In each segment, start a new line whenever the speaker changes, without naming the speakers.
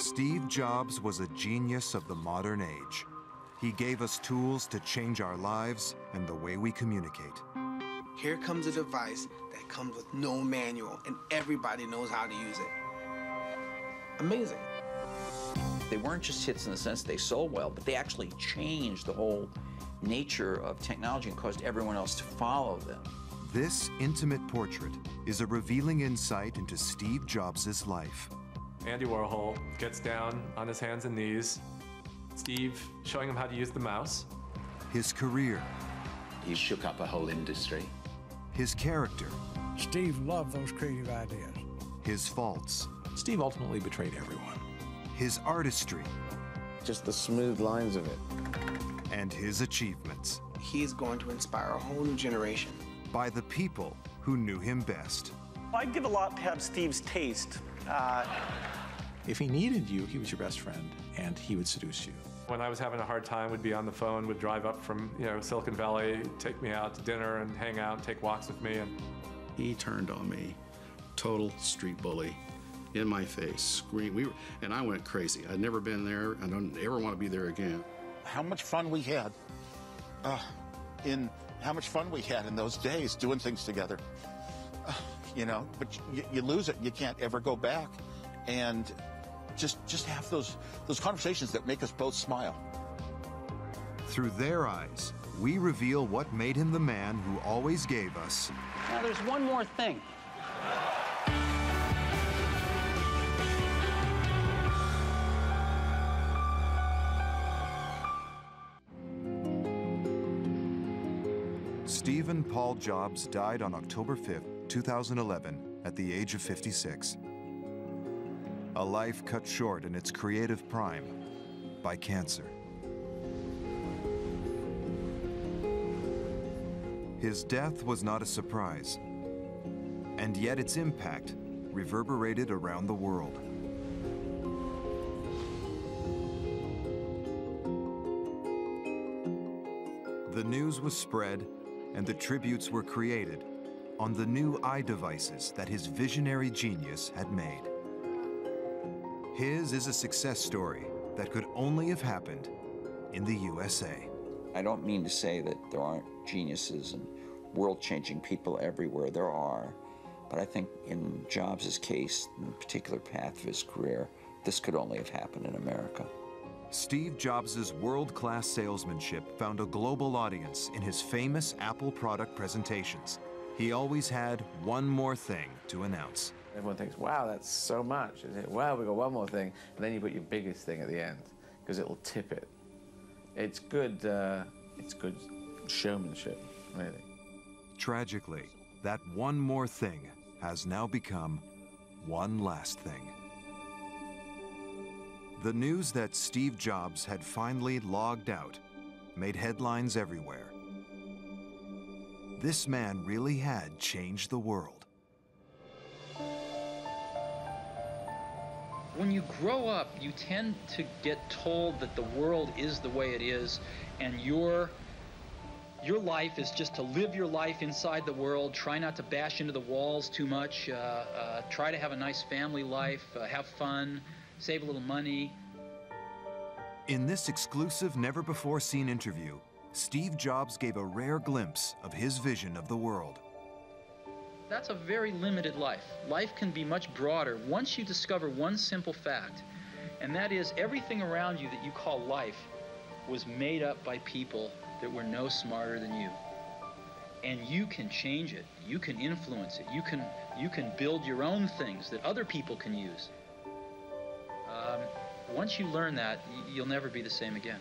Steve Jobs was a genius of the modern age. He gave us tools to change our lives and the way we communicate.
Here comes a device that comes with no manual, and everybody knows how to use it. Amazing.
They weren't just hits in the sense they sold well, but they actually changed the whole nature of technology and caused everyone else to follow them.
This intimate portrait is a revealing insight into Steve Jobs' life.
Andy Warhol gets down on his hands and knees. Steve showing him how to use the mouse.
His career.
He shook up a whole industry.
His character.
Steve loved those creative ideas.
His faults.
Steve ultimately betrayed everyone.
His artistry.
Just the smooth lines of it.
And his achievements.
He's going to inspire a whole new generation.
By the people who knew him best.
I'd give a lot to have Steve's taste.
If he needed you, he was your best friend, and he would seduce you.
When I was having a hard time, would be on the phone, would drive up from Silicon Valley, take me out to dinner and hang out and take walks with me. And
he turned on me, total street bully, in my face, scream. And I went crazy. I'd never been there. I don't ever want to be there again.
How much fun we had how much fun we had in those days doing things together. But you lose it. You can't ever go back. And just have those conversations that make us both smile.
Through their eyes, we reveal what made him the man who always gave us.
Now there's one more thing.
Stephen Paul Jobs died on October 5th, 2011, at the age of 56. A life cut short in its creative prime by cancer. His death was not a surprise, and yet its impact reverberated around the world. The news was spread, and the tributes were created on the new iDevices that his visionary genius had made. His is a success story that could only have happened in the USA.
I don't mean to say that there aren't geniuses and world-changing people everywhere. There are. But I think in Jobs' case, in the particular path of his career, this could only have happened in America.
Steve Jobs' world-class salesmanship found a global audience in his famous Apple product presentations. He always had one more thing to announce.
Everyone thinks, wow, that's so much. And wow, we got one more thing. And then you put your biggest thing at the end, because it'll tip it. It's good showmanship, really.
Tragically, that one more thing has now become one last thing. The news that Steve Jobs had finally logged out made headlines everywhere. This man really had changed the world.
When you grow up, you tend to get told that the world is the way it is, and your life is just to live your life inside the world, try not to bash into the walls too much, try to have a nice family life, have fun, save a little money.
In this exclusive, never-before-seen interview, Steve Jobs gave a rare glimpse of his vision of the world.
That's a very limited life. Life can be much broader once you discover one simple fact, and that is everything around you that you call life was made up by people that were no smarter than you. And you can change it. You can influence it. You can build your own things that other people can use. Once you learn that, you'll never be the same again.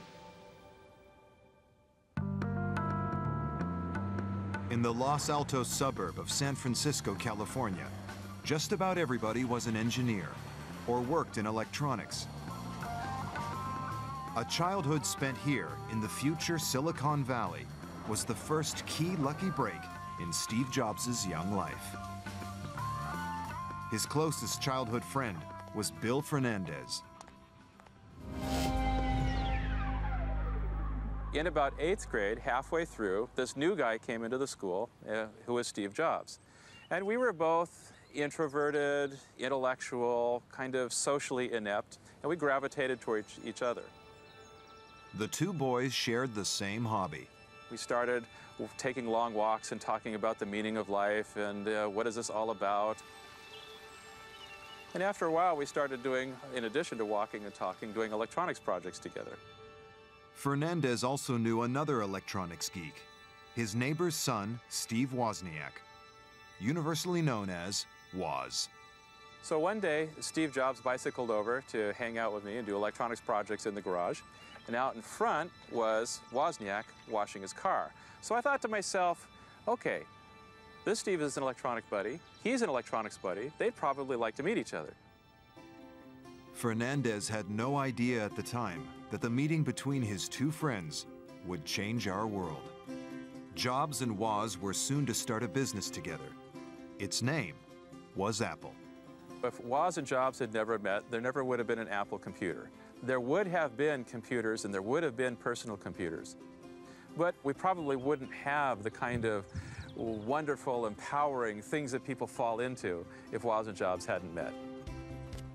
In the Los Altos suburb of San Francisco, California, just about everybody was an engineer or worked in electronics. A childhood spent here in the future Silicon Valley was the first key lucky break in Steve Jobs' young life. His closest childhood friend was Bill Fernandez.
In about 8th grade, halfway through, this new guy came into the school who was Steve Jobs. And we were both introverted, intellectual, kind of socially inept, and we gravitated toward each other.
The two boys shared the same hobby.
We started taking long walks and talking about the meaning of life and what is this all about. And after a while, we started doing, in addition to walking and talking, doing electronics projects together.
Fernandez also knew another electronics geek, his neighbor's son, Steve Wozniak, universally known as Woz.
So one day, Steve Jobs bicycled over to hang out with me and do electronics projects in the garage. And out in front was Wozniak washing his car. So I thought to myself, okay, this Steve is an electronic buddy, he's an electronics buddy, they'd probably like to meet each other.
Fernandez had no idea at the time that the meeting between his two friends would change our world. Jobs and Woz were soon to start a business together. Its name was Apple.
If Woz and Jobs had never met, there never would have been an Apple computer. There would have been computers and there would have been personal computers. But we probably wouldn't have the kind of wonderful, empowering things that people fall into if Woz and Jobs hadn't met.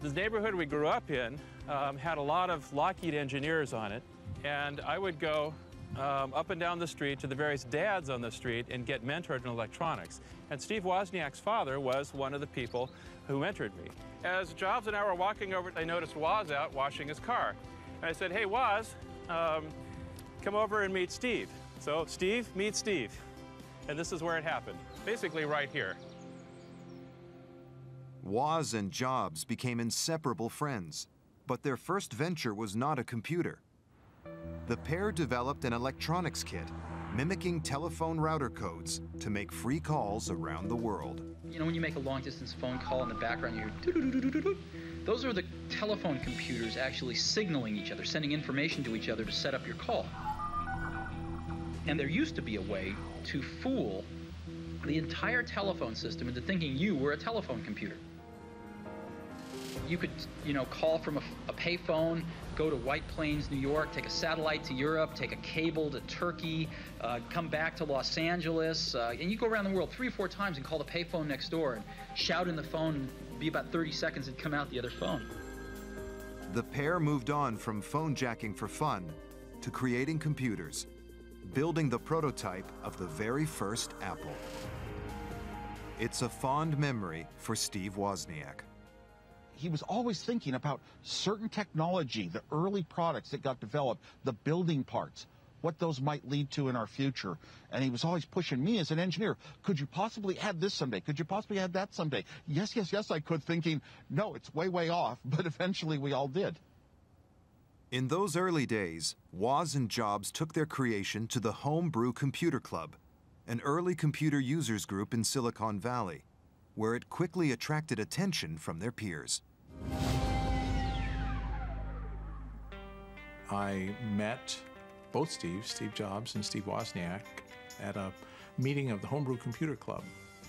The neighborhood we grew up in had a lot of Lockheed engineers on it, and I would go up and down the street to the various dads on the street and get mentored in electronics. And Steve Wozniak's father was one of the people who mentored me. As Jobs and I were walking over, I noticed Woz out washing his car. And I said, hey, Woz, come over and meet Steve. So Steve meets Steve. And this is where it happened, basically right here.
Woz and Jobs became inseparable friends, but their first venture was not a computer. The pair developed an electronics kit mimicking telephone router codes to make free calls around the world.
You know, when you make a long-distance phone call in the background, you hear doo-doo-doo-doo-doo-doo. Those are the telephone computers actually signaling each other, sending information to each other to set up your call. And there used to be a way to fool the entire telephone system into thinking you were a telephone computer. You could, call from a payphone, go to White Plains, New York, take a satellite to Europe, take a cable to Turkey, come back to Los Angeles, and you go around the world 3 or 4 times and call the payphone next door and shout in the phone, and be about 30 seconds and come out the other phone.
The pair moved on from phone jacking for fun to creating computers, building the prototype of the very first Apple. It's a fond memory for Steve Wozniak.
He was always thinking about certain technology, the early products that got developed, the building parts, what those might lead to in our future. And he was always pushing me as an engineer. Could you possibly add this someday? Could you possibly add that someday? Yes, yes, yes, I could, thinking, no, it's way, way off. But eventually we all did.
In those early days, Woz and Jobs took their creation to the Homebrew Computer Club, an early computer users group in Silicon Valley, where it quickly attracted attention from their peers.
I met both Steve Jobs and Steve Wozniak, at a meeting of the Homebrew Computer Club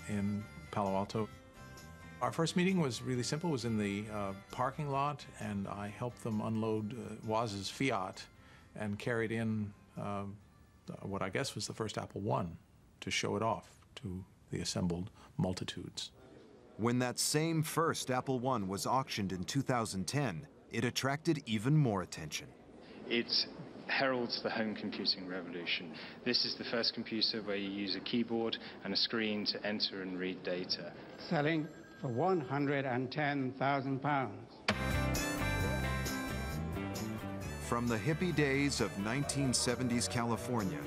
in Palo Alto. Our first meeting was really simple. It was in the parking lot, and I helped them unload Woz's Fiat and carried in what I guess was the first Apple I to show it off to the assembled multitudes.
When that same first Apple I was auctioned in 2010, it attracted even more attention.
It heralds the home computing revolution. This is the first computer where you use a keyboard and a screen to enter and read data.
Selling for £110,000.
From the hippie days of 1970s California,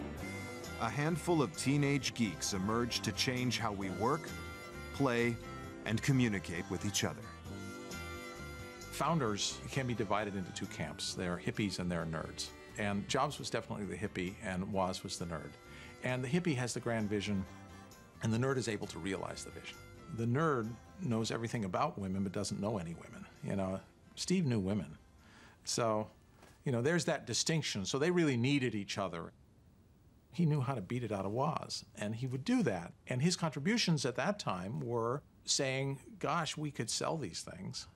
a handful of teenage geeks emerged to change how we work, play, and communicate with each other.
Founders can be divided into 2 camps. There are hippies and there are nerds. And Jobs was definitely the hippie and Woz was the nerd. And the hippie has the grand vision and the nerd is able to realize the vision. The nerd knows everything about women but doesn't know any women. Steve knew women. So, there's that distinction. So they really needed each other. He knew how to beat it out of Woz, and he would do that. And his contributions at that time were saying, gosh, we could sell these things.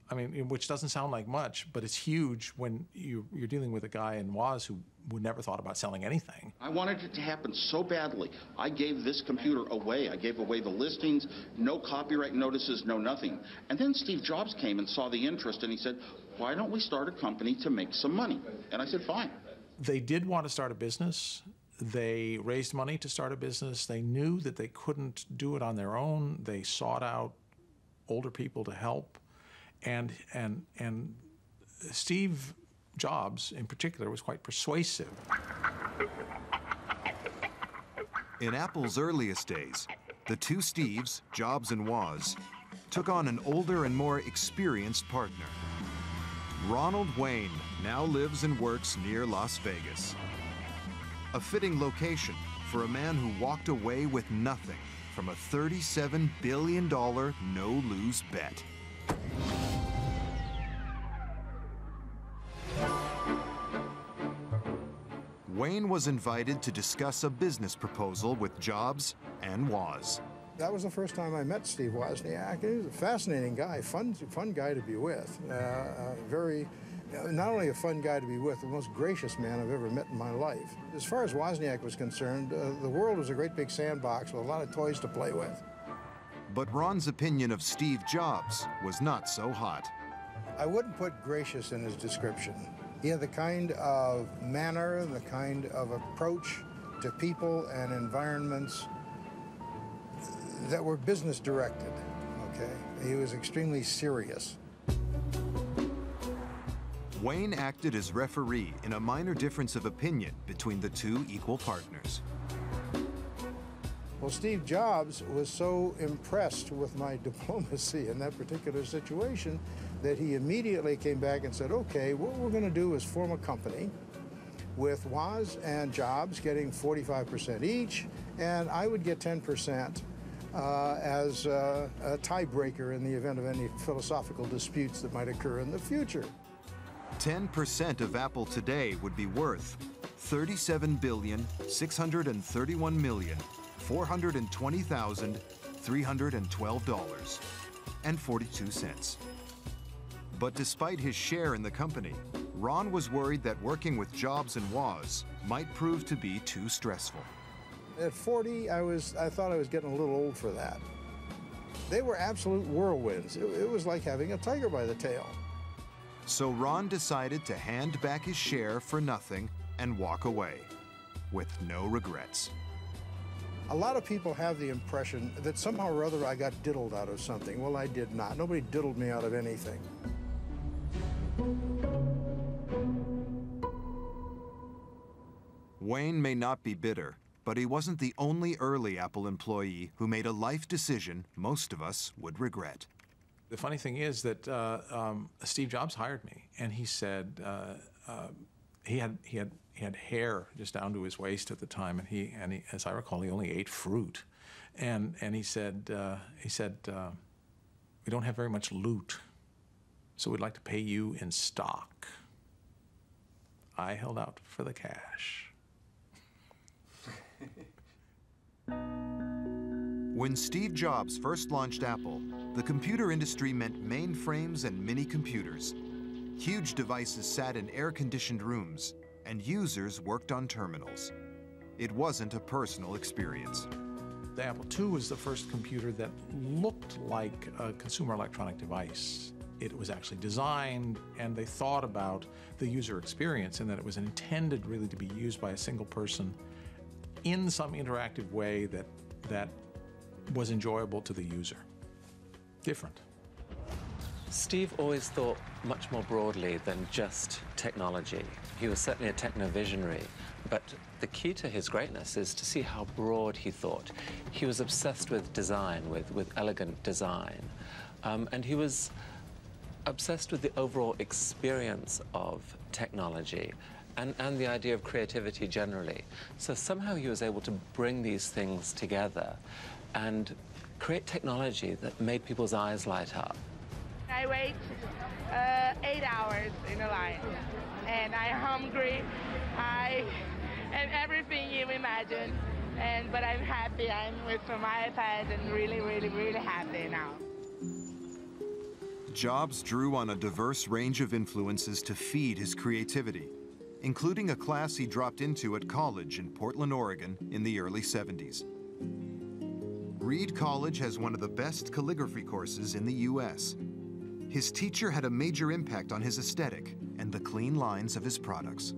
I mean, which doesn't sound like much, but it's huge when you're dealing with a guy in Woz who would never thought about selling anything.
I wanted it to happen so badly. I gave this computer away. I gave away the listings, no copyright notices, no nothing. And then Steve Jobs came and saw the interest, and he said, why don't we start a company to make some money? And I said, fine.
They did want to start a business. They raised money to start a business. They knew that they couldn't do it on their own. They sought out older people to help. And Steve Jobs, in particular, was quite persuasive.
In Apple's earliest days, the two Steves, Jobs and Woz, took on an older and more experienced partner. Ronald Wayne now lives and works near Las Vegas. A fitting location for a man who walked away with nothing from a $37 billion no-lose bet. Wayne was invited to discuss a business proposal with Jobs and Woz.
That was the first time I met Steve Wozniak. He was a fascinating guy, fun guy to be with. Not only a fun guy to be with, the most gracious man I've ever met in my life. As far as Wozniak was concerned, the world was a great big sandbox with a lot of toys to play with.
But Ron's opinion of Steve Jobs was not so hot.
I wouldn't put gracious in his description. He had the kind of manner, the kind of approach to people and environments that were business directed, okay? He was extremely serious.
Wayne acted as referee in a minor difference of opinion between the two equal partners.
Well, Steve Jobs was so impressed with my diplomacy in that particular situation that he immediately came back and said, okay, what we're going to do is form a company with Woz and Jobs getting 45% each, and I would get 10% as a tiebreaker in the event of any philosophical disputes that might occur in the future.
10% of Apple today would be worth $37,631,420,312.42. But despite his share in the company, Ron was worried that working with Jobs and Woz might prove to be too stressful.
At 40, I thought I was getting a little old for that. They were absolute whirlwinds. It was like having a tiger by the tail.
So Ron decided to hand back his share for nothing and walk away, with no regrets.
A lot of people have the impression that somehow or other I got diddled out of something. Well, I did not. Nobody diddled me out of anything.
Wayne may not be bitter, but he wasn't the only early Apple employee who made a life decision most of us would regret.
The funny thing is that Steve Jobs hired me, and he said he had hair just down to his waist at the time, and he as I recall, he only ate fruit, and he said we don't have very much loot, so we'd like to pay you in stock. I held out for the cash.
When Steve Jobs first launched Apple, the computer industry meant mainframes and mini-computers. Huge devices sat in air-conditioned rooms, and users worked on terminals. It wasn't a personal experience.
The Apple II was the first computer that looked like a consumer electronic device. It was actually designed, and they thought about the user experience in that it was intended really to be used by a single person in some interactive way that was enjoyable to the user. Different.
Steve always thought much more broadly than just technology. He was certainly a techno-visionary, but the key to his greatness is to see how broad he thought. He was obsessed with design, with elegant design, and he was obsessed with the overall experience of technology and the idea of creativity generally. So somehow he was able to bring these things together and create technology that made people's eyes light up.
I wait 8 hours in a line, and I'm hungry, and everything you imagine, but I'm happy. I'm with my iPad and really, really, really happy now.
Jobs drew on a diverse range of influences to feed his creativity, including a class he dropped into at college in Portland, Oregon in the early 70s. Reed College has one of the best calligraphy courses in the U.S. His teacher had a major impact on his aesthetic and the clean lines of his products.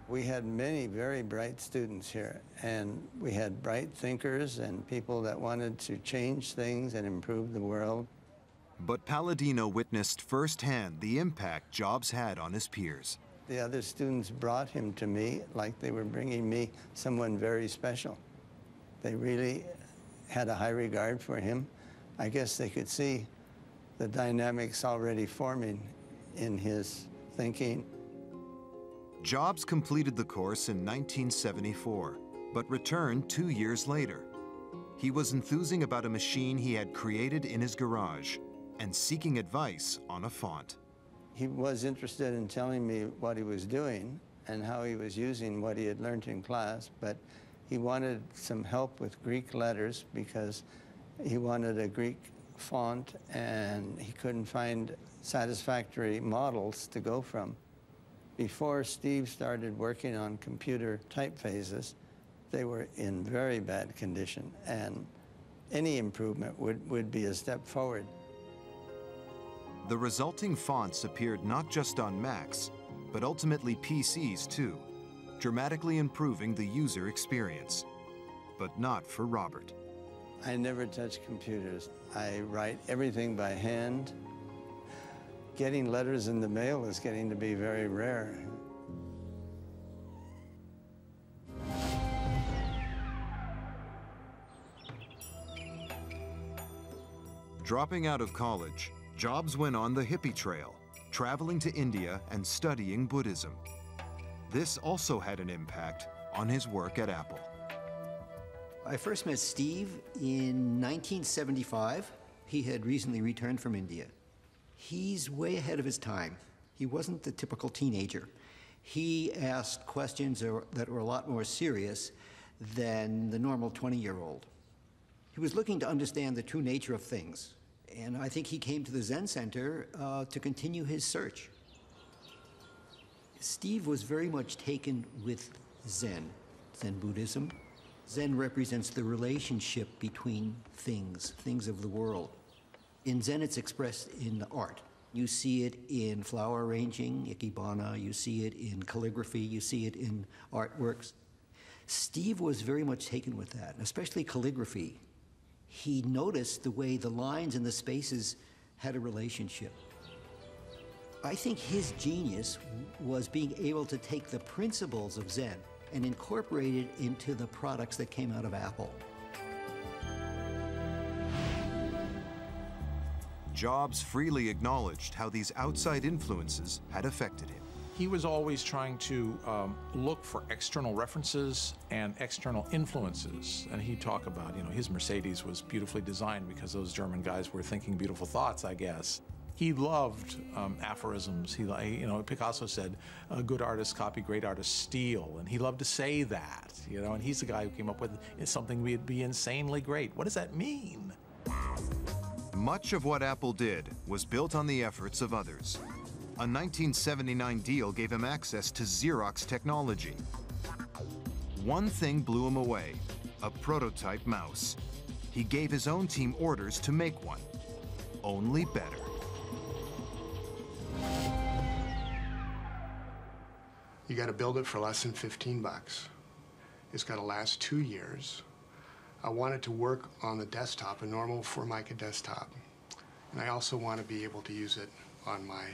We had many very bright students here, and we had bright thinkers and people that wanted to change things and improve the world.
But Palladino witnessed firsthand the impact Jobs had on his peers.
The other students brought him to me like they were bringing me someone very special. They really had a high regard for him. I guess they could see the dynamics already forming in his thinking.
Jobs completed the course in 1974, but returned 2 years later. He was enthusing about a machine he had created in his garage and seeking advice on a font.
He was interested in telling me what he was doing and how he was using what he had learned in class, but he wanted some help with Greek letters because he wanted a Greek font and he couldn't find satisfactory models to go from. Before Steve started working on computer typefaces, they were in very bad condition, and any improvement would be a step forward.
The resulting fonts appeared not just on Macs, but ultimately PCs too, dramatically improving the user experience. But not for Robert.
I never touch computers. I write everything by hand. Getting letters in the mail is getting to be very rare.
Dropping out of college, Jobs went on the hippie trail, traveling to India and studying Buddhism. This also had an impact on his work at Apple.
I first met Steve in 1975. He had recently returned from India. He's way ahead of his time. He wasn't the typical teenager. He asked questions that were a lot more serious than the normal 20-year-old. He was looking to understand the true nature of things, and I think he came to the Zen Center to continue his search. Steve was very much taken with Zen Buddhism. Zen represents the relationship between things of the world. In Zen, it's expressed in art. You see it in flower arranging, ikebana, you see it in calligraphy, you see it in artworks. Steve was very much taken with that, especially calligraphy. He noticed the way the lines and the spaces had a relationship. I think his genius was being able to take the principles of Zen and incorporate it into the products that came out of Apple.
Jobs freely acknowledged how these outside influences had affected him.
He was always trying to look for external references and external influences. And he'd talk about, his Mercedes was beautifully designed because those German guys were thinking beautiful thoughts, I guess. He loved aphorisms. Picasso said, good artists copy, great artists steal. And he loved to say that, and he's the guy who came up with something would be insanely great. What does that mean?
Much of what Apple did was built on the efforts of others. A 1979 deal gave him access to Xerox technology. One thing blew him away, a prototype mouse. He gave his own team orders to make one, only better.
You got to build it for less than 15 bucks. It's got to last 2 years. I want it to work on the desktop, a normal Formica desktop. And I also want to be able to use it on my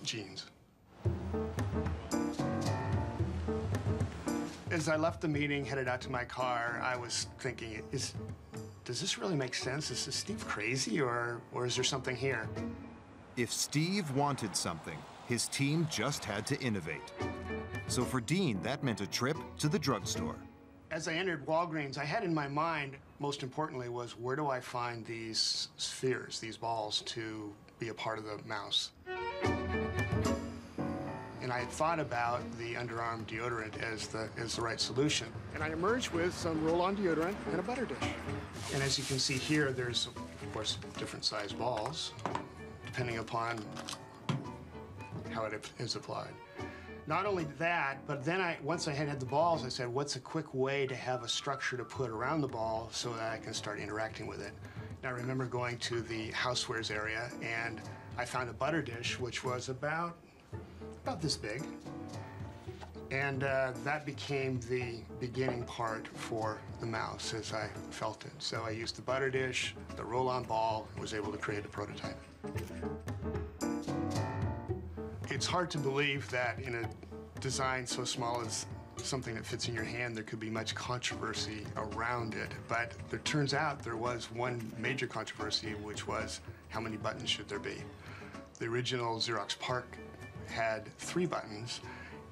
jeans. As I left the meeting, headed out to my car, I was thinking, does this really make sense? Is Steve crazy, or is there something here?
If Steve wanted something, his team just had to innovate. So for Dean, that meant a trip to the drugstore.
As I entered Walgreens, I had in my mind, most importantly, was where do I find these spheres, these balls, to be a part of the mouse? And I had thought about the underarm deodorant as the right solution. And I emerged with some roll-on deodorant and a butter dish. And as you can see here, there's, of course, different size balls, depending upon how it is applied. Not only that, but then once I had the balls, I said, what's a quick way to have a structure to put around the ball so that I can start interacting with it? And I remember going to the housewares area, and I found a butter dish, which was about this big. And that became the beginning part for the mouse as I felt it. So I used the butter dish, the roll-on ball, and was able to create a prototype. It's hard to believe that in a design so small as something that fits in your hand, there could be much controversy around it. But it turns out there was one major controversy, which was how many buttons should there be? The original Xerox PARC had 3 buttons,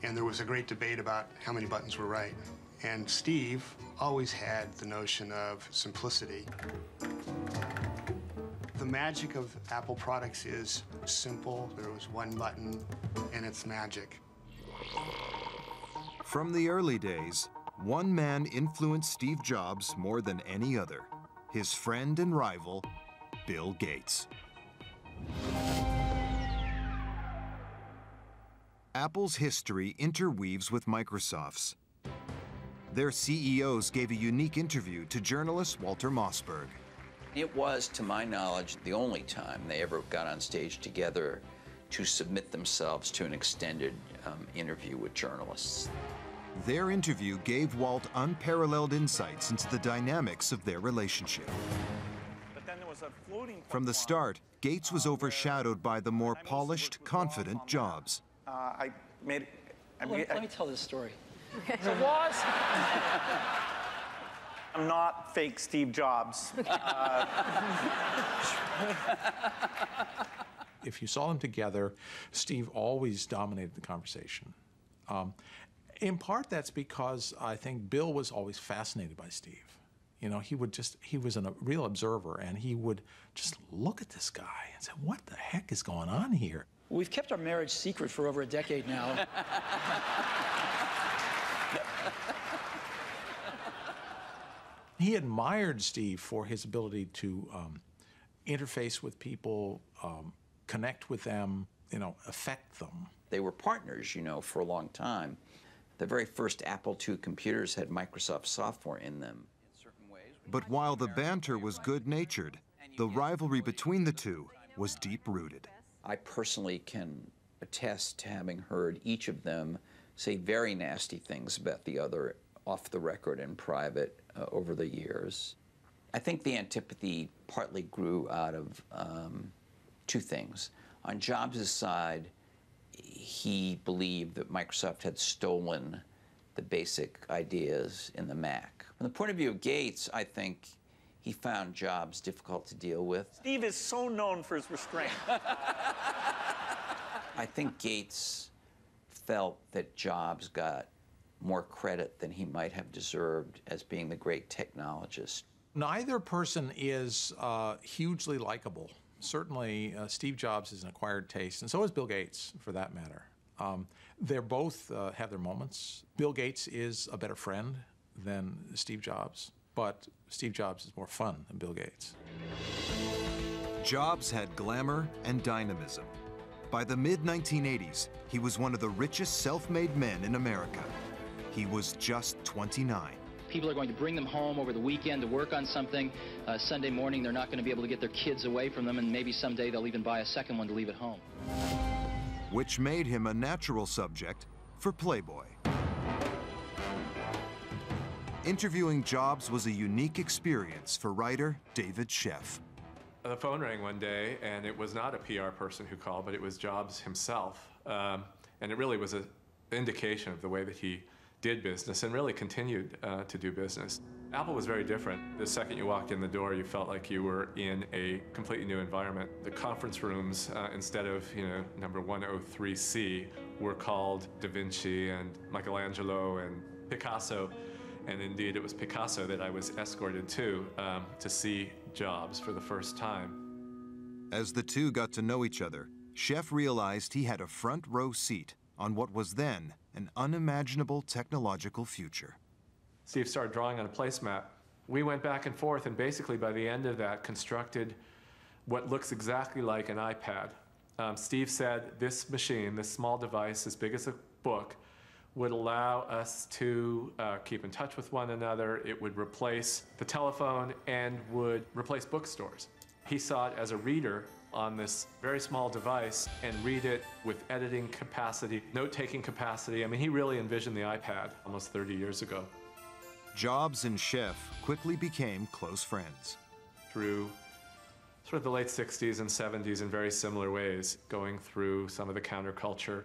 and there was a great debate about how many buttons were right. And Steve always had the notion of simplicity. The magic of Apple products is simple. There was one button, and it's magic.
From the early days, one man influenced Steve Jobs more than any other: his friend and rival, Bill Gates. Apple's history interweaves with Microsoft's. Their CEOs gave a unique interview to journalist Walter Mossberg.
It was, to my knowledge, the only time they ever got on stage together to submit themselves to an extended interview with journalists.
Their interview gave Walt unparalleled insights into the dynamics of their relationship.
But then there was a floating
From the start, Gates was overshadowed by the more polished, confident Jobs.
Let me
tell this story.
So was I'm not fake Steve Jobs.
If you saw them together, Steve always dominated the conversation. In part, that's because I think Bill was always fascinated by Steve. You know, he was a real observer, and he would just look at this guy and say, what the heck is going on here?
We've kept our marriage secret for over a decade now.
He admired Steve for his ability to interface with people, connect with them, affect them.
They were partners, for a long time. The very first Apple II computers had Microsoft software in them.
But while the banter was good-natured, the rivalry between the two was deep-rooted.
I personally can attest to having heard each of them say very nasty things about the other off the record and private over the years. I think the antipathy partly grew out of 2 things. On Jobs' side, he believed that Microsoft had stolen the basic ideas in the Mac. From the point of view of Gates, I think he found Jobs difficult to deal with.
Steve is so known for his restraint.
I think Gates felt that Jobs got more credit than he might have deserved as being the great technologist.
Neither person is hugely likable. Certainly, Steve Jobs is an acquired taste, and so is Bill Gates, for that matter. They're both have their moments. Bill Gates is a better friend than Steve Jobs, but Steve Jobs is more fun than Bill Gates.
Jobs had glamour and dynamism. By the mid-1980s, he was one of the richest self-made men in America. He was just 29.
People are going to bring them home over the weekend to work on something. Sunday morning, they're not going to be able to get their kids away from them, and maybe someday they'll even buy a second one to leave at home.
Which made him a natural subject for Playboy. Interviewing Jobs was a unique experience for writer David Sheff.
The phone rang one day, and it was not a PR person who called, but it was Jobs himself. And it really was an indication of the way that he did business and really continued to do business. Apple was very different. The second you walked in the door, you felt like you were in a completely new environment. The conference rooms, instead of number 103C, were called Da Vinci and Michelangelo and Picasso. And indeed, it was Picasso that I was escorted to see Jobs for the first time.
As the two got to know each other, Sheff realized he had a front row seat on what was then an unimaginable technological future.
Steve started drawing on a placemat. We went back and forth, and basically by the end of that constructed what looks exactly like an iPad. Steve said this machine, this small device as big as a book, would allow us to keep in touch with one another. It would replace the telephone and would replace bookstores. He saw it as a reader on this very small device and read it with editing capacity, note-taking capacity. I mean, he really envisioned the iPad almost 30 years ago.
Jobs and Schiff quickly became close friends.
Through sort of the late 60s and 70s in very similar ways, going through some of the counterculture,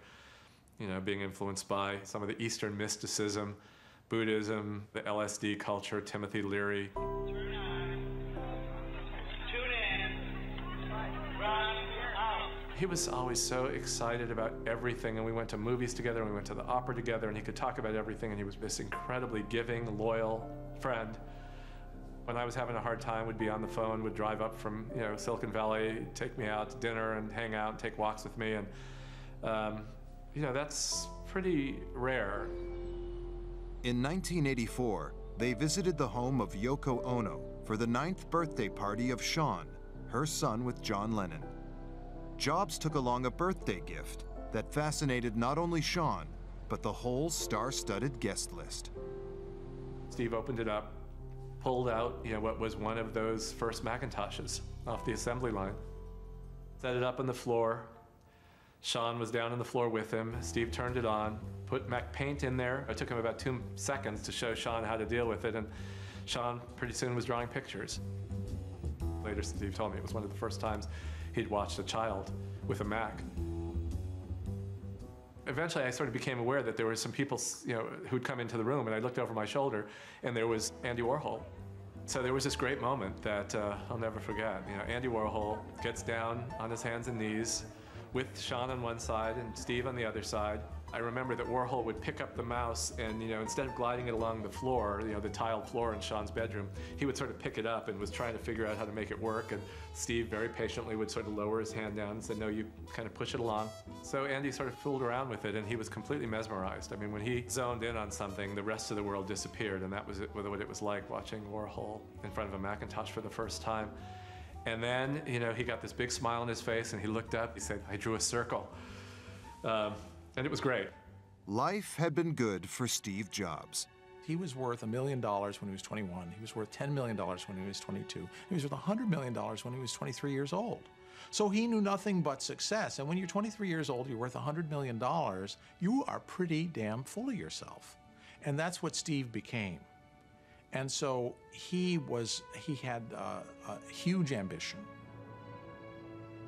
you know, being influenced by some of the Eastern mysticism, Buddhism, the LSD culture, Timothy Leary. He was always so excited about everything, and we went to movies together, and we went to the opera together, and he could talk about everything, and he was this incredibly giving, loyal friend. When I was having a hard time, would be on the phone, would drive up from, you know, Silicon Valley, take me out to dinner and hang out and take walks with me, and you know, that's pretty rare.
In 1984, they visited the home of Yoko Ono for the 9th birthday party of Sean, her son with John Lennon. Jobs took along a birthday gift that fascinated not only Sean, but the whole star-studded guest list.
Steve opened it up, pulled out, you know, what was one of those first Macintoshes off the assembly line, set it up on the floor. Sean was down on the floor with him. Steve turned it on, put Mac Paint in there. It took him about 2 seconds to show Sean how to deal with it, and Sean pretty soon was drawing pictures. Later, Steve told me it was one of the first times he'd watched a child with a Mac. Eventually, I sort of became aware that there were some people, you know, who'd come into the room, and I looked over my shoulder, and there was Andy Warhol. So there was this great moment that I'll never forget. You know, Andy Warhol gets down on his hands and knees with Sean on one side and Steve on the other side. I remember that Warhol would pick up the mouse and, you know, instead of gliding it along the floor, you know, the tiled floor in Sean's bedroom, he would sort of pick it up and was trying to figure out how to make it work. And Steve very patiently would sort of lower his hand down and say, no, you kind of push it along. So Andy sort of fooled around with it, and he was completely mesmerized. I mean, when he zoned in on something, the rest of the world disappeared, and that was what it was like watching Warhol in front of a Macintosh for the first time. And then, you know, he got this big smile on his face, and he looked up, he said, I drew a circle. And it was great.
Life had been good for Steve Jobs.
He was worth $1 million when he was 21. He was worth $10 million when he was 22. He was worth $100 million when he was 23 years old. So he knew nothing but success. And when you're 23 years old, you're worth $100 million, you are pretty damn full of yourself. And that's what Steve became. And so he had a huge ambition.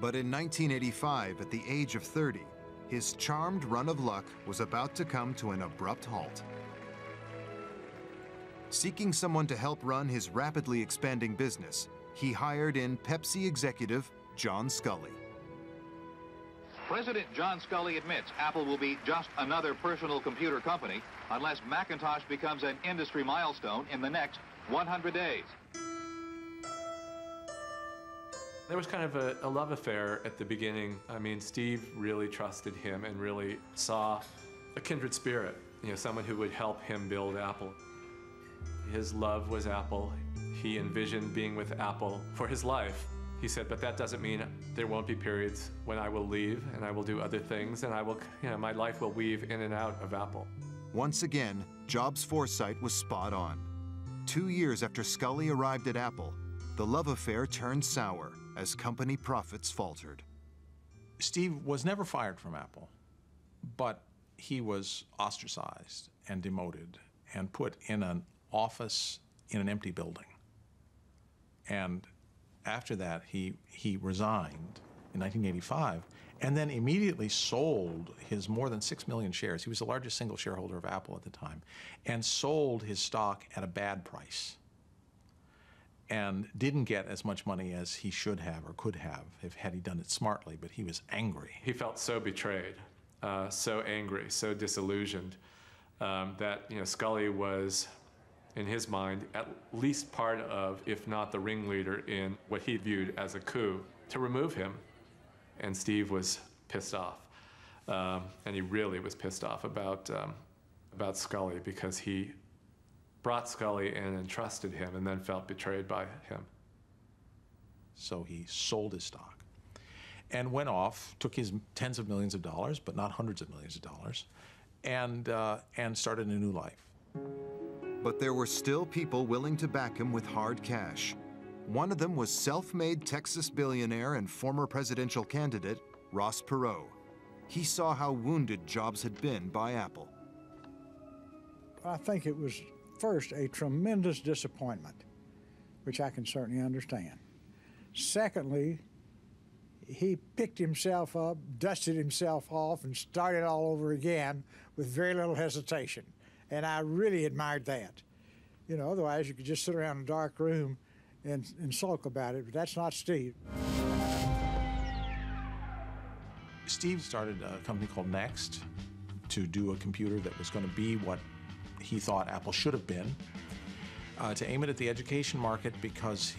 But in 1985, at the age of 30, his charmed run of luck was about to come to an abrupt halt. Seeking someone to help run his rapidly expanding business, he hired in Pepsi executive John Sculley.
President John Sculley admits Apple will be just another personal computer company unless Macintosh becomes an industry milestone in the next 100 days.
There was kind of a love affair at the beginning. I mean, Steve really trusted him and really saw a kindred spirit, you know, someone who would help him build Apple. His love was Apple. He envisioned being with Apple for his life. He said, but that doesn't mean there won't be periods when I will leave and I will do other things, and I will, you know, my life will weave in and out of Apple.
Once again, Jobs' foresight was spot on. 2 years after Sculley arrived at Apple, the love affair turned sour as company profits faltered.
Steve was never fired from Apple, but he was ostracized and demoted and put in an office in an empty building. And after that, he resigned in 1985 and then immediately sold his more than 6 million shares. He was the largest single shareholder of Apple at the time, and sold his stock at a bad price, and didn't get as much money as he should have or could have had he done it smartly, but he was angry.
He felt so betrayed, so angry, so disillusioned, that, you know, Sculley was, in his mind, at least part of, if not the ringleader in what he viewed as a coup, to remove him. And Steve was pissed off. And he really was pissed off about Scully because he brought Scully in and trusted him and then felt betrayed by him.
So he sold his stock and went off, took his tens of millions of dollars, but not hundreds of millions of dollars, and started a new life.
But there were still people willing to back him with hard cash. One of them was self-made Texas billionaire and former presidential candidate Ross Perot. He saw how wounded Jobs had been by Apple.
I think it was, first, a tremendous disappointment, which I can certainly understand. Secondly, he picked himself up, dusted himself off, and started all over again with very little hesitation. And I really admired that. You know, otherwise you could just sit around in a dark room and sulk about it, but that's not Steve.
Steve started a company called Next to do a computer that was going to be what he thought Apple should have been, to aim it at the education market because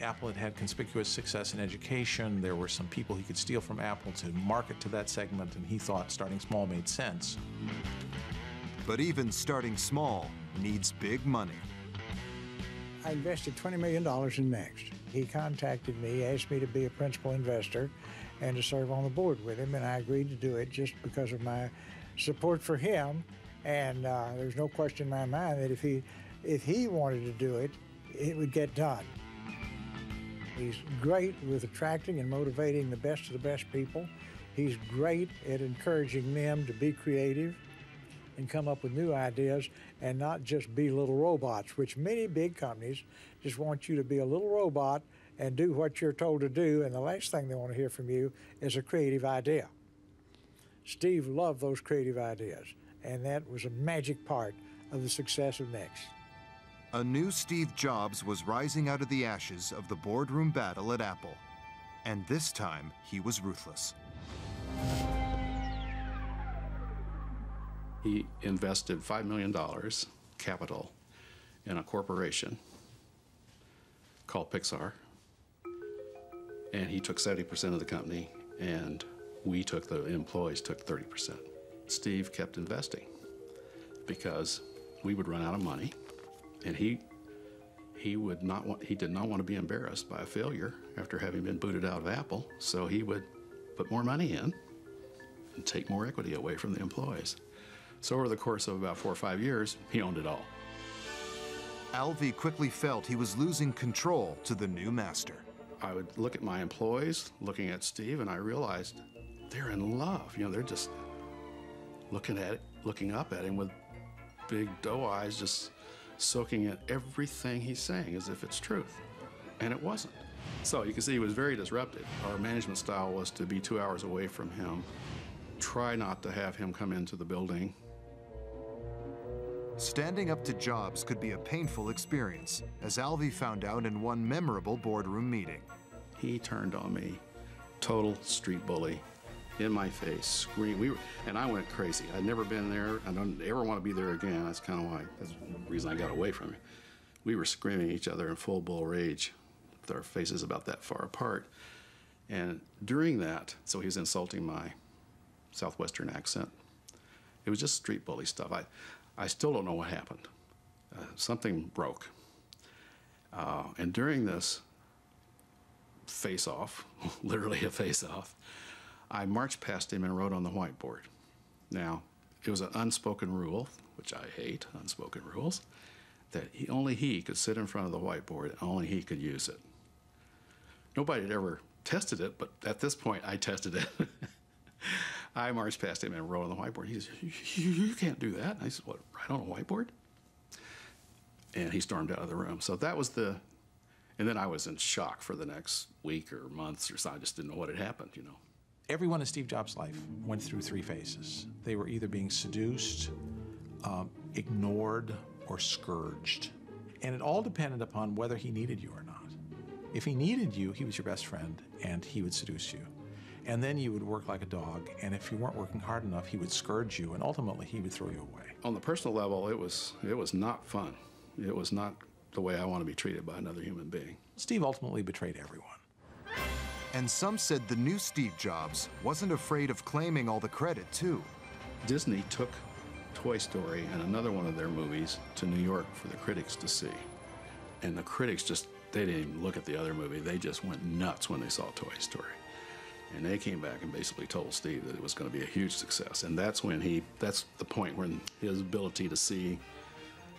Apple had had conspicuous success in education. There were some people he could steal from Apple to market to that segment, and he thought starting small made sense.
But even starting small needs big money.
I invested $20 million in Next. He contacted me, asked me to be a principal investor and to serve on the board with him, and I agreed to do it just because of my support for him. And there's no question in my mind that if he wanted to do it, it would get done. He's great with attracting and motivating the best of the best people. He's great at encouraging them to be creative and come up with new ideas and not just be little robots, which many big companies just want you to be a little robot and do what you're told to do, and the last thing they want to hear from you is a creative idea. Steve loved those creative ideas, and that was a magic part of the success of Next.
A new Steve Jobs was rising out of the ashes of the boardroom battle at Apple. And this time, he was ruthless.
He invested $5 million capital in a corporation called Pixar. And he took 70% of the company, and the employees took 30%. Steve kept investing because we would run out of money. And he did not want to be embarrassed by a failure after having been booted out of Apple, so he would put more money in and take more equity away from the employees. So over the course of about 4 or 5 years, he owned it all.
Alvey quickly felt he was losing control to the new master.
I would look at my employees, looking at Steve, and I realized they're in love. You know, they're just looking up at him with big doe eyes, just soaking in everything he's saying as if it's truth. And it wasn't. So you can see he was very disruptive. Our management style was to be 2 hours away from him, try not to have him come into the building.
Standing up to Jobs could be a painful experience, as Alvey found out in one memorable boardroom meeting.
He turned on me, total street bully, in my face, screamed. And I went crazy. I'd never been there. I don't ever want to be there again. That's kind of why, that's the reason I got away from it. We were screaming at each other in full bull rage, with our faces about that far apart. And during that, so he was insulting my Southwestern accent. It was just street bully stuff. I still don't know what happened. Something broke. And during this face-off, literally a face-off, I marched past him and wrote on the whiteboard. Now, it was an unspoken rule, which I hate, unspoken rules, that only he could sit in front of the whiteboard and only he could use it. Nobody had ever tested it, but at this point, I tested it. I marched past him and wrote on the whiteboard. He said, you can't do that. And I said, what, write on a whiteboard? And he stormed out of the room. So that was and then I was in shock for the next week or months or so. I just didn't know what had happened, you know.
Everyone in Steve Jobs' life went through 3 phases. They were either being seduced, ignored, or scourged. And it all depended upon whether he needed you or not. If he needed you, he was your best friend, and he would seduce you. And then you would work like a dog, and if you weren't working hard enough, he would scourge you, and ultimately he would throw you away.
On the personal level, it was not fun. It was not the way I want to be treated by another human being.
Steve ultimately betrayed everyone.
And some said the new Steve Jobs wasn't afraid of claiming all the credit, too.
Disney took Toy Story and another one of their movies to New York for the critics to see. And the critics they didn't even look at the other movie. They just went nuts when they saw Toy Story. And they came back and basically told Steve that it was going to be a huge success. And that's the point when his ability to see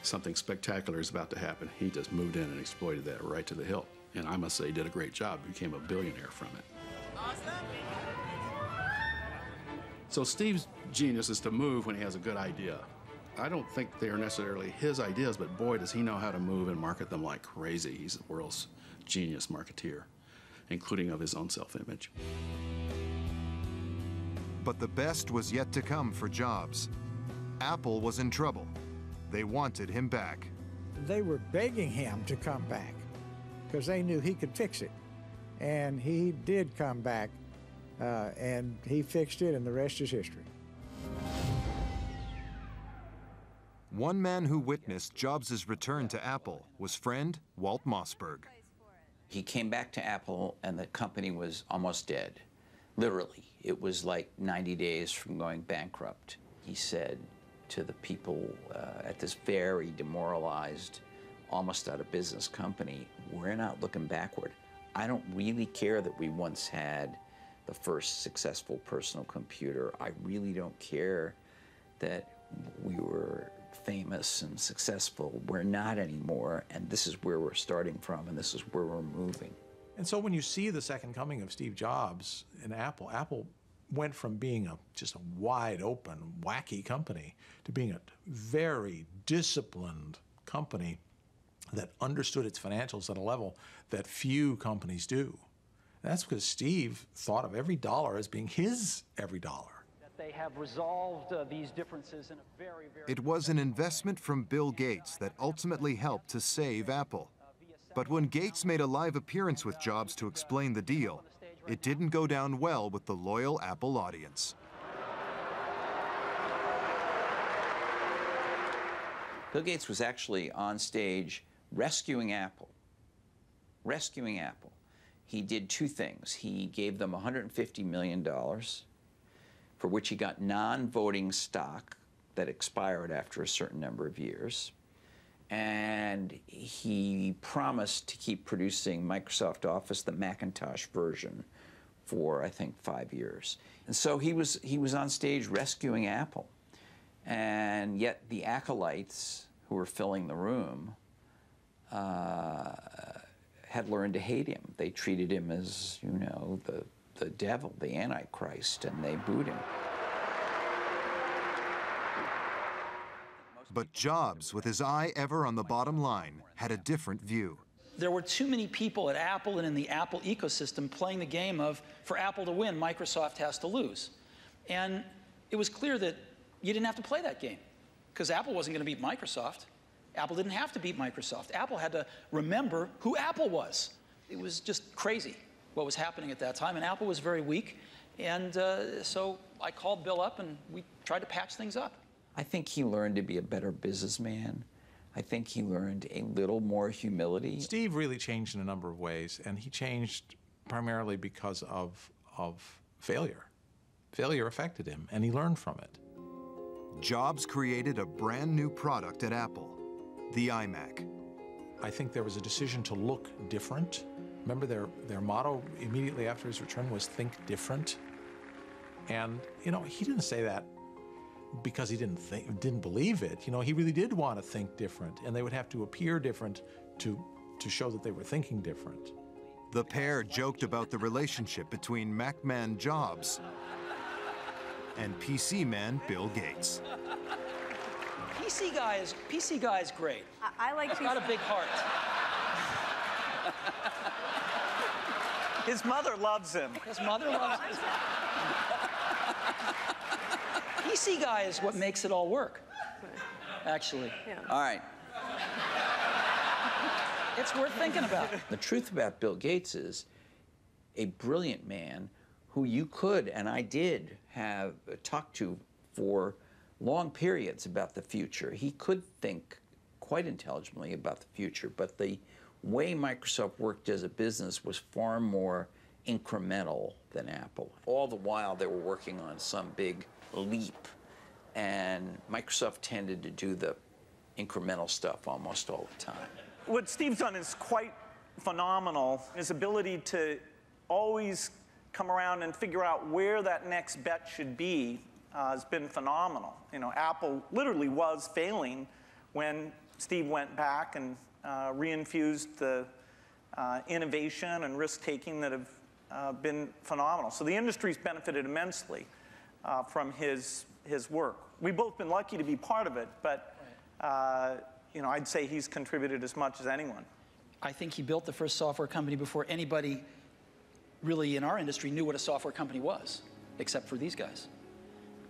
something spectacular is about to happen. He just moved in and exploited that right to the hilt. And I must say, he did a great job. He became a billionaire from it. So Steve's genius is to move when he has a good idea. I don't think they are necessarily his ideas, but boy, does he know how to move and market them like crazy. He's the world's genius marketeer, including of his own self-image.
But the best was yet to come for Jobs. Apple was in trouble. They wanted him back.
They were begging him to come back because they knew he could fix it. And he did come back, and he fixed it, and the rest is history.
One man who witnessed Jobs' return to Apple was friend Walt Mossberg.
He came back to Apple, and the company was almost dead. Literally, it was like 90 days from going bankrupt. He said to the people at this very demoralized, almost out of business company, we're not looking backward. I don't really care that we once had the first successful personal computer. I really don't care that we were famous and successful. We're not anymore, and this is where we're starting from, and this is where we're moving.
And so when you see the second coming of Steve Jobs in Apple, Apple went from being just a wide open, wacky company to being a very disciplined company that understood its financials at a level that few companies do. And that's because Steve thought of every dollar as being his every dollar.
They have resolved these differences in a very, very...
It was an investment from Bill Gates that ultimately helped to save Apple. But when Gates made a live appearance with Jobs to explain the deal, it didn't go down well with the loyal Apple audience.
Bill Gates was actually on stage rescuing Apple. Rescuing Apple. He did two things. He gave them $150 million, for which he got non-voting stock that expired after a certain number of years. And he promised to keep producing Microsoft Office, the Macintosh version, for, I think, 5 years. And so he was on stage rescuing Apple. And yet the acolytes who were filling the room had learned to hate him. They treated him as, you know, the devil, the Antichrist, and they booed him.
But Jobs, with his eye ever on the bottom line, had a different view.
There were too many people at Apple and in the Apple ecosystem playing the game of, for Apple to win, Microsoft has to lose. And it was clear that you didn't have to play that game, because Apple wasn't going to beat Microsoft. Apple didn't have to beat Microsoft. Apple had to remember who Apple was. It was just crazy what was happening at that time, and Apple was very weak. And so I called Bill up, and we tried to patch things up.
I think he learned to be a better businessman. I think he learned a little more humility.
Steve really changed in a number of ways, and he changed primarily because of failure. Failure affected him, and he learned from it.
Jobs created a brand new product at Apple, the iMac.
I think there was a decision to look different. Remember their motto immediately after his return was "Think different." And, you know, he didn't say that because he didn't believe it. You know, he really did want to think different, and they would have to appear different to show that they were thinking different.
The pair joked about the relationship between Mac man Jobs and PC man Bill Gates.
PC guy is great.
I like
He's got a big heart.
His mother loves him.
His mother loves him. PC guy is what makes it all work, actually.
Yeah.
All right.
It's worth thinking about.
The truth about Bill Gates is a brilliant man who you could, and I did, have talked to for long periods about the future. He could think quite intelligently about the future, but the way Microsoft worked as a business was far more incremental than Apple. All the while, they were working on some big leap, and Microsoft tended to do the incremental stuff almost all the time.
What Steve's done is quite phenomenal. His ability to always come around and figure out where that next bet should be has been phenomenal. You know, Apple literally was failing when Steve went back and reinfused the innovation and risk-taking that have been phenomenal. So the industry's benefited immensely from his work. We've both been lucky to be part of it, but you know, I'd say he's contributed as much as anyone.
I think he built the first software company before anybody really in our industry knew what a software company was, except for these guys.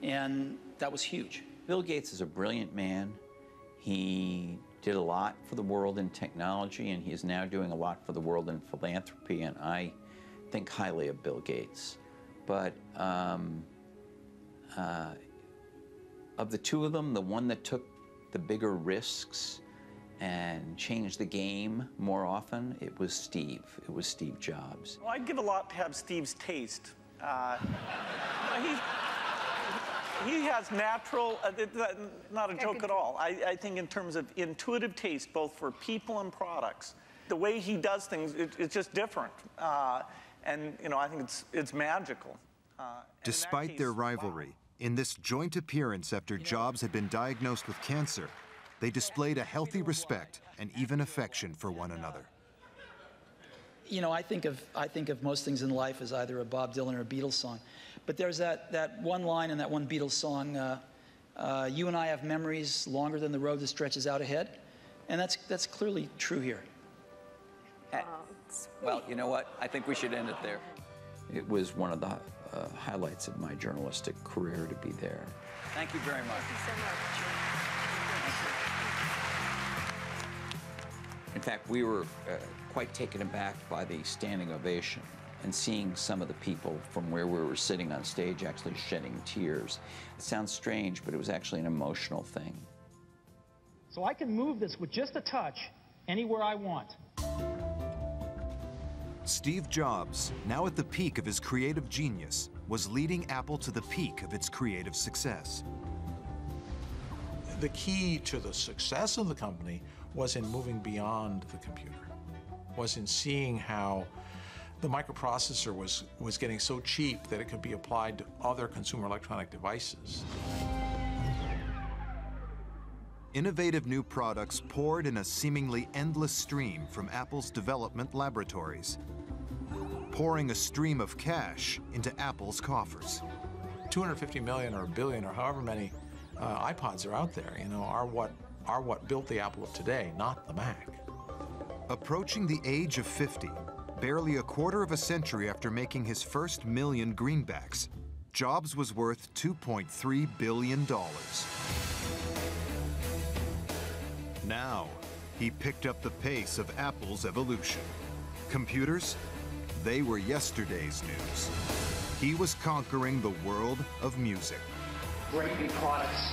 And that was huge.
Bill Gates is a brilliant man. He did a lot for the world in technology, and he is now doing a lot for the world in philanthropy, and I think highly of Bill Gates. But of the two of them, the one that took the bigger risks and changed the game more often, it was Steve. It was Steve Jobs.
Well, I'd give a lot to have Steve's taste. He has natural, not a joke at all. I think in terms of intuitive taste, both for people and products, the way he does things, it's just different. And you know, I think it's magical.
Despite their rivalry, in this joint appearance after Jobs had been diagnosed with cancer, they displayed a healthy respect and even affection for one another.
You know, I think of most things in life as either a Bob Dylan or a Beatles song. But there's that one line in that one Beatles song, you and I have memories longer than the road that stretches out ahead. And that's clearly true here.
Well, you know what? I think we should end it there. It was one of the highlights of my journalistic career to be there.
Thank you very much.
Thank you so much.
In fact, we were quite taken aback by the standing ovation and seeing some of the people from where we were sitting on stage actually shedding tears. It sounds strange, but it was actually an emotional thing.
So I can move this with just a touch anywhere I want.
Steve Jobs, now at the peak of his creative genius, was leading Apple to the peak of its creative success.
The key to the success of the company was in moving beyond the computer, was in seeing how the microprocessor was getting so cheap that it could be applied to other consumer electronic devices.
Innovative new products poured in a seemingly endless stream from Apple's development laboratories, pouring a stream of cash into Apple's coffers.
250 million or a billion or however many iPods are out there, you know, are what built the Apple of today, not the Mac.
Approaching the age of 50, barely a quarter of a century after making his first million greenbacks, Jobs was worth $2.3 billion. Now, he picked up the pace of Apple's evolution. Computers, they were yesterday's news. He was conquering the world of music.
Great new products.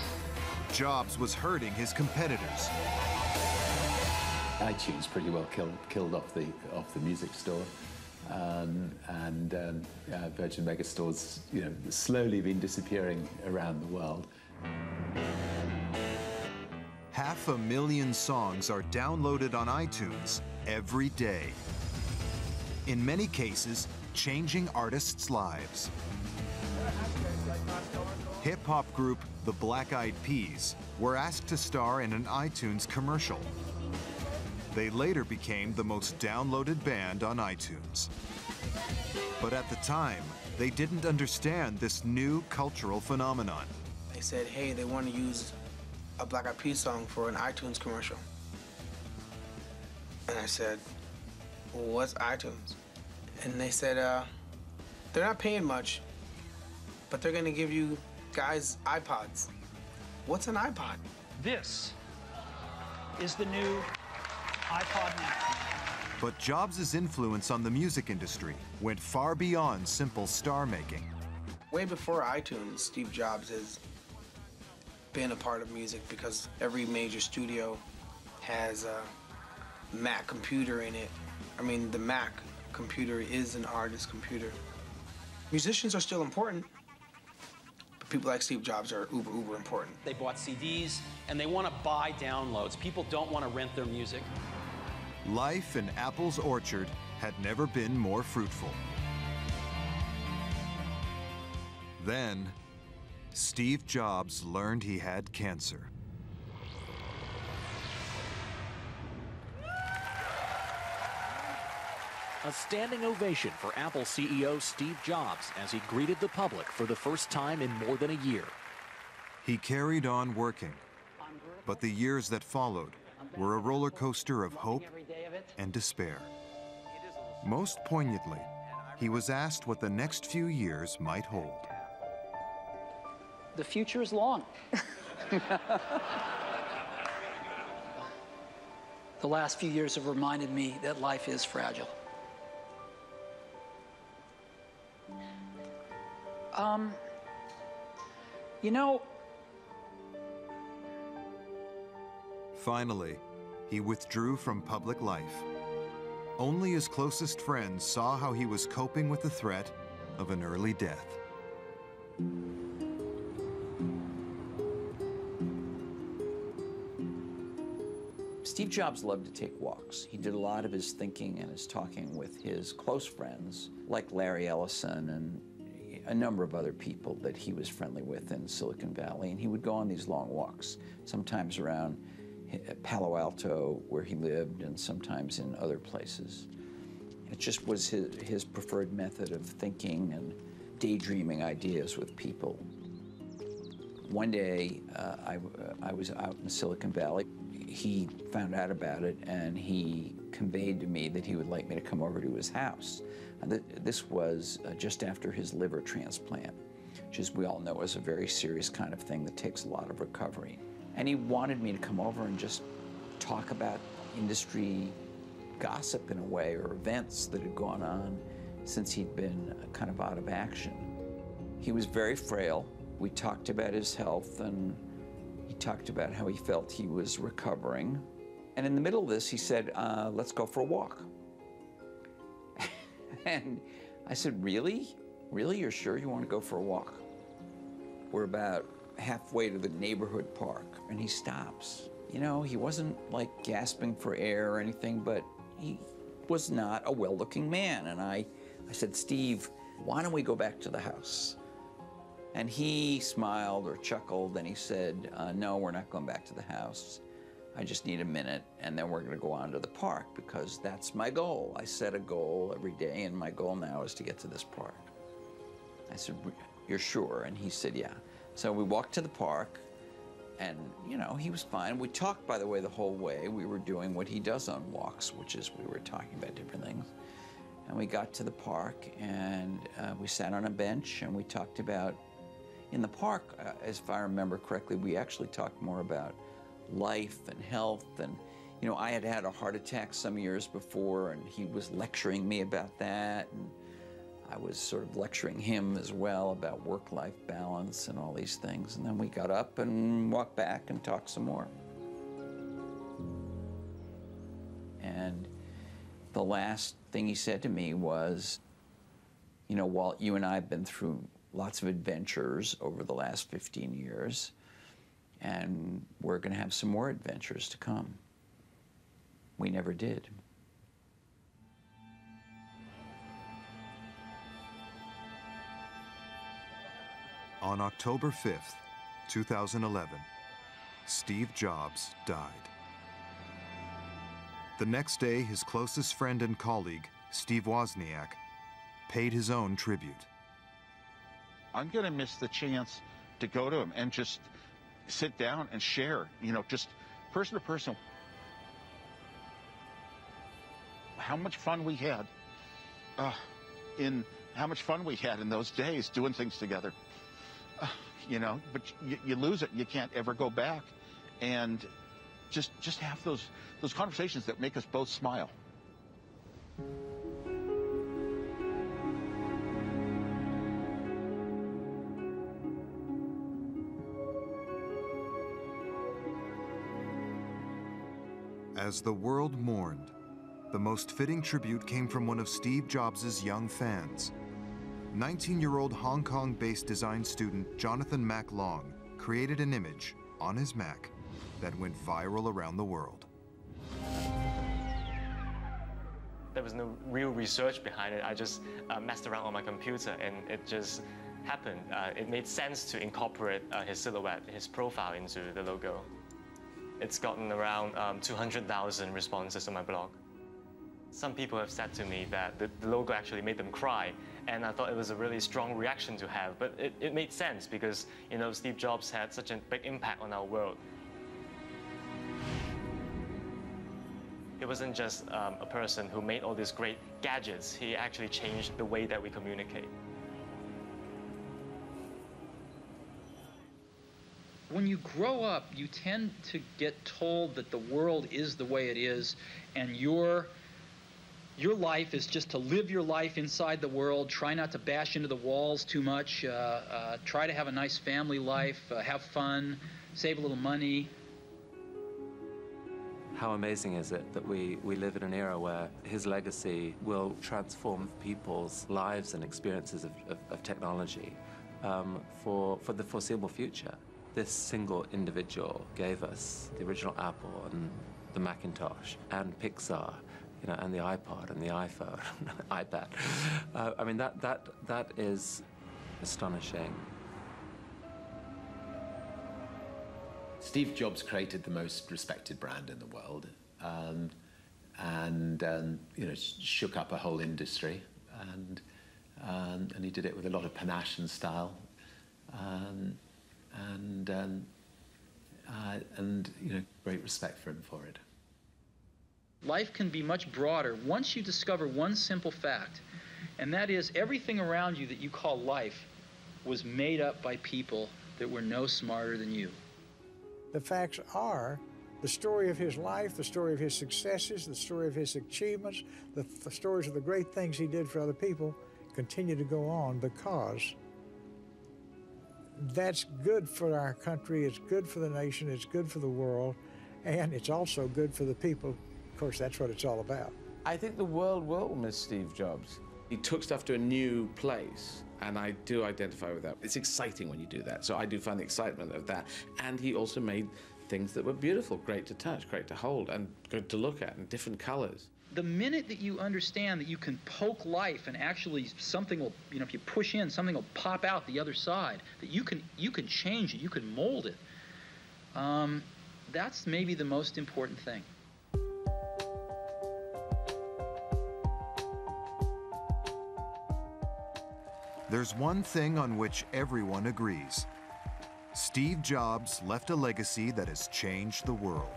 Jobs was hurting his competitors.
iTunes pretty well killed off the music store, and Virgin Megastores, you know, slowly been disappearing around the world.
500,000 songs are downloaded on iTunes every day. In many cases, changing artists' lives. Hip-hop group The Black Eyed Peas were asked to star in an iTunes commercial. They later became the most downloaded band on iTunes. But at the time, they didn't understand this new cultural phenomenon.
They said, hey, they want to use a Black Eyed Peas song for an iTunes commercial. And I said, well, what's iTunes? And they said, they're not paying much, but they're going to give you guys iPods. What's an iPod?
This is the new iPod Nano.
But Jobs' influence on the music industry went far beyond simple star making.
Way before iTunes, Steve Jobs has been a part of music because every major studio has a Mac computer in it. I mean, the Mac computer is an artist's computer. Musicians are still important, but people like Steve Jobs are uber, uber important.
They bought CDs, and they want to buy downloads. People don't want to rent their music.
Life in Apple's orchard had never been more fruitful. Then, Steve Jobs learned he had cancer.
A standing ovation for Apple CEO Steve Jobs as he greeted the public for the first time in more than a year.
He carried on working, but the years that followed were a roller coaster of hope and despair. Most poignantly, he was asked what the next few years might hold.
The future is long. The last few years have reminded me that life is fragile. You know,
finally, he withdrew from public life. Only his closest friends saw how he was coping with the threat of an early death.
Steve Jobs loved to take walks. He did a lot of his thinking and his talking with his close friends, like Larry Ellison and a number of other people that he was friendly with in Silicon Valley. And he would go on these long walks, sometimes around Palo Alto, where he lived, and sometimes in other places. It just was his preferred method of thinking and daydreaming ideas with people. One day, I was out in Silicon Valley. He found out about it, and he conveyed to me that he would like me to come over to his house. This was just after his liver transplant, which, as we all know, is a very serious kind of thing that takes a lot of recovery. And he wanted me to come over and just talk about industry gossip in a way, or events that had gone on since he'd been kind of out of action. He was very frail. We talked about his health, and he talked about how he felt he was recovering. And in the middle of this, he said, let's go for a walk. And I said, really? Really? You're sure you want to go for a walk? We're about halfway to the neighborhood park, and he stops. You know, he wasn't like gasping for air or anything, but he was not a well-looking man. And I said, Steve, why don't we go back to the house? And he smiled or chuckled, and he said, no, we're not going back to the house. I just need a minute, and then we're going to go on to the park, because that's my goal. I set a goal every day, and my goal now is to get to this park. I said, you're sure? And he said, yeah. So we walked to the park, and, you know, he was fine. We talked, by the way, the whole way. We were doing what he does on walks, which is we were talking about different things. And we got to the park, and we sat on a bench, and we talked about, in the park, if I remember correctly, we actually talked more about life and health. And, you know, I had had a heart attack some years before, and he was lecturing me about that. And I was sort of lecturing him as well about work-life balance and all these things. And then we got up and walked back and talked some more. And the last thing he said to me was, you know, Walt, you and I have been through lots of adventures over the last 15 years, and we're going to have some more adventures to come. We never did.
On October 5th, 2011, Steve Jobs died. The next day, his closest friend and colleague, Steve Wozniak, paid his own tribute.
I'm going to miss the chance to go to him and just sit down and share, you know, just person to person, how much fun we had in those days doing things together. You know, but you lose it. You can't ever go back. And just have those conversations that make us both smile.
As the world mourned, The most fitting tribute came from one of Steve Jobs' young fans. 19-year-old Hong Kong-based design student Jonathan Mac Long created an image on his Mac that went viral around the world.
There was no real research behind it. I just messed around on my computer and it just happened. It made sense to incorporate his silhouette, his profile into the logo. It's gotten around 200,000 responses on my blog. Some people have said to me that the logo actually made them cry, and I thought it was a really strong reaction to have, but it made sense because, you know, Steve Jobs had such a big impact on our world. He wasn't just a person who made all these great gadgets. He actually changed the way that we communicate.
When you grow up, you tend to get told that the world is the way it is, and your life is just to live your life inside the world, try not to bash into the walls too much, try to have a nice family life, have fun, save a little money.
How amazing is it that we live in an era where his legacy will transform people's lives and experiences of technology for the foreseeable future. This single individual gave us the original Apple and the Macintosh and Pixar, you know, and the iPod and the iPhone, iPad. I mean, that is astonishing.
Steve Jobs created the most respected brand in the world, and you know, shook up a whole industry, and he did it with a lot of panache and style, and you know, great respect for him for it.
Life can be much broader once you discover one simple fact, and that is everything around you that you call life was made up by people that were no smarter than you.
The facts are the story of his life, the story of his successes, the story of his achievements, the stories of the great things he did for other people continue to go on because that's good for our country, it's good for the nation, it's good for the world, and it's also good for the people. Of course, that's what it's all about.
I think the world will miss Steve Jobs. He took stuff to a new place, and I do identify with that. It's exciting when you do that, so I do find the excitement of that. And he also made things that were beautiful, great to touch, great to hold, and good to look at, in different colors.
The minute that you understand that you can poke life and actually something will, you know, if you push in, something will pop out the other side, that you can change it, you can mold it, that's maybe the most important thing.
There's one thing on which everyone agrees. Steve Jobs left a legacy that has changed the world.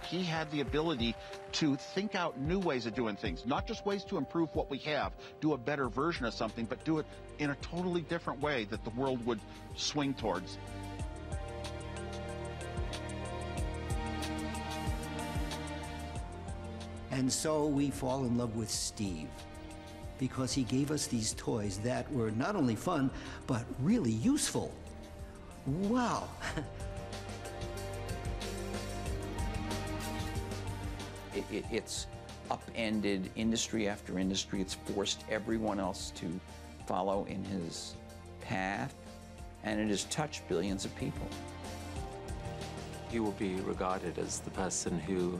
He had the ability to think out new ways of doing things, not just ways to improve what we have, do a better version of something, but do it in a totally different way that the world would swing towards.
And so we fall in love with Steve, because he gave us these toys that were not only fun, but really useful. Wow.
It's upended industry after industry. It's forced everyone else to follow in his path, and it has touched billions of people.
He will be regarded as the person who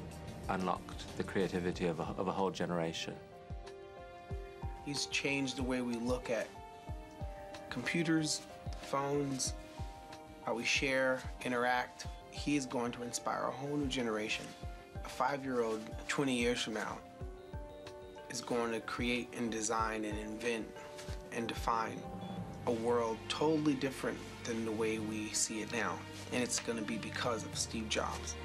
unlocked the creativity of a whole generation.
He's changed the way we look at computers, phones, how we share, interact. He is going to inspire a whole new generation. A 5-year-old 20 years from now is going to create and design and invent and define a world totally different than the way we see it now. And it's going to be because of Steve Jobs.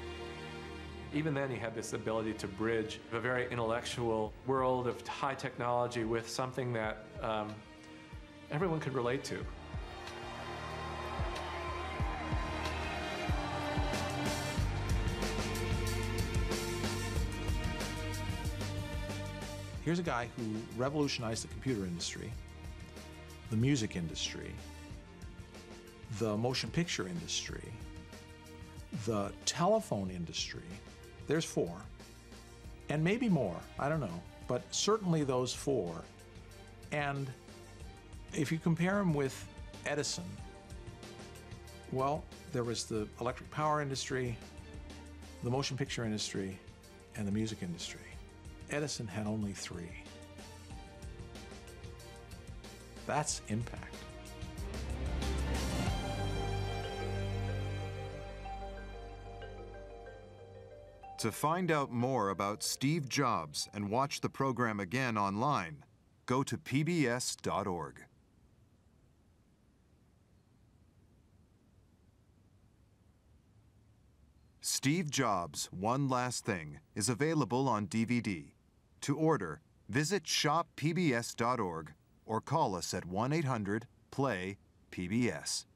Even then, he had this ability to bridge a very intellectual world of high technology with something that everyone could relate to.
Here's a guy who revolutionized the computer industry, the music industry, the motion picture industry, the telephone industry. There's 4. and maybe more, I don't know, but certainly those four. And if you compare him with Edison, well, there was the electric power industry, the motion picture industry, and the music industry. Edison had only 3. That's impact.
To find out more about Steve Jobs and watch the program again online, go to pbs.org. Steve Jobs' One Last Thing is available on DVD. To order, visit shoppbs.org or call us at 1-800-PLAY-PBS.